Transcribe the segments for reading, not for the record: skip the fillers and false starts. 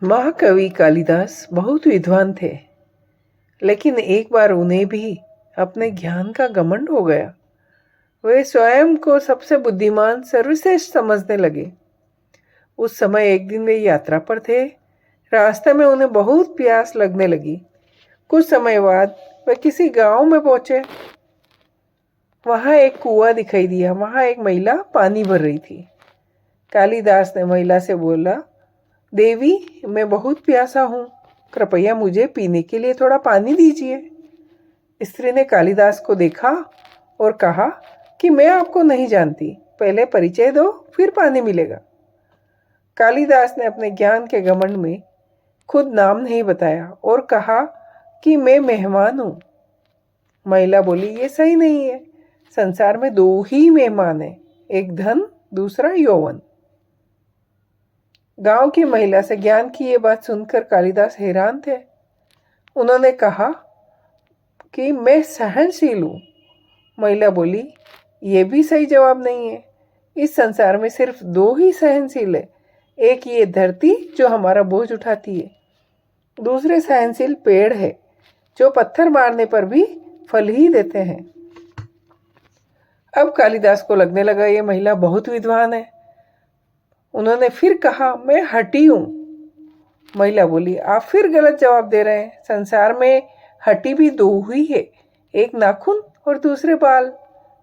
महाकवि कालिदास बहुत विद्वान थे, लेकिन एक बार उन्हें भी अपने ज्ञान का घमंड हो गया। वे स्वयं को सबसे बुद्धिमान, सर्वश्रेष्ठ समझने लगे। उस समय एक दिन वे यात्रा पर थे। रास्ते में उन्हें बहुत प्यास लगने लगी। कुछ समय बाद वे किसी गांव में पहुंचे। वहां एक कुआं दिखाई दिया। वहां एक महिला पानी भर रही थी। कालिदास ने महिला से बोला, देवी, मैं बहुत प्यासा हूँ, कृपया मुझे पीने के लिए थोड़ा पानी दीजिए। स्त्री ने कालिदास को देखा और कहा कि मैं आपको नहीं जानती, पहले परिचय दो, फिर पानी मिलेगा। कालिदास ने अपने ज्ञान के घमंड में खुद नाम नहीं बताया और कहा कि मैं मेहमान हूँ। महिला बोली, ये सही नहीं है। संसार में दो ही मेहमान हैं, एक धन, दूसरा यौवन। गांव की महिला से ज्ञान की ये बात सुनकर कालिदास हैरान थे। उन्होंने कहा कि मैं सहनशील हूँ। महिला बोली, ये भी सही जवाब नहीं है। इस संसार में सिर्फ दो ही सहनशील है, एक ये धरती जो हमारा बोझ उठाती है, दूसरे सहनशील पेड़ है जो पत्थर मारने पर भी फल ही देते हैं। अब कालिदास को लगने लगा ये महिला बहुत विद्वान है। उन्होंने फिर कहा, मैं हठी हूँ। महिला बोली, आप फिर गलत जवाब दे रहे हैं। संसार में हड्डी भी दो ही है, एक नाखून और दूसरे बाल।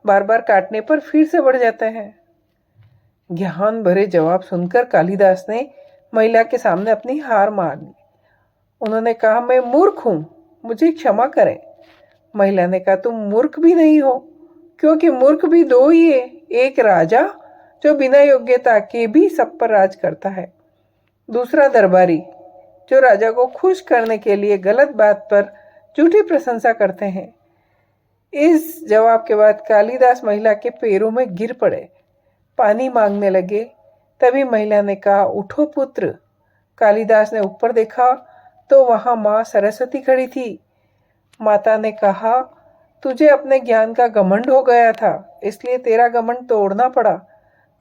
बार बार काटने पर फिर से बढ़ जाते हैं। ज्ञान भरे जवाब सुनकर कालिदास ने महिला के सामने अपनी हार मान ली। उन्होंने कहा, मैं मूर्ख हूँ, मुझे क्षमा करें। महिला ने कहा, तुम मूर्ख भी नहीं हो, क्योंकि मूर्ख भी दो ही है, एक राजा जो बिना योग्यता के भी सब पर राज करता है, दूसरा दरबारी जो राजा को खुश करने के लिए गलत बात पर झूठी प्रशंसा करते हैं। इस जवाब के बाद कालिदास महिला के पैरों में गिर पड़े, पानी मांगने लगे। तभी महिला ने कहा, उठो पुत्र। कालिदास ने ऊपर देखा तो वहां माँ सरस्वती खड़ी थी। माता ने कहा, तुझे अपने ज्ञान का घमंड हो गया था, इसलिए तेरा घमंड तोड़ना पड़ा।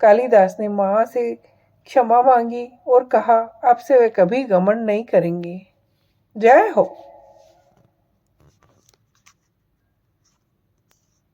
कालिदास ने माँ से क्षमा मांगी और कहा, अब से वे कभी घमंड नहीं करेंगे। जय हो।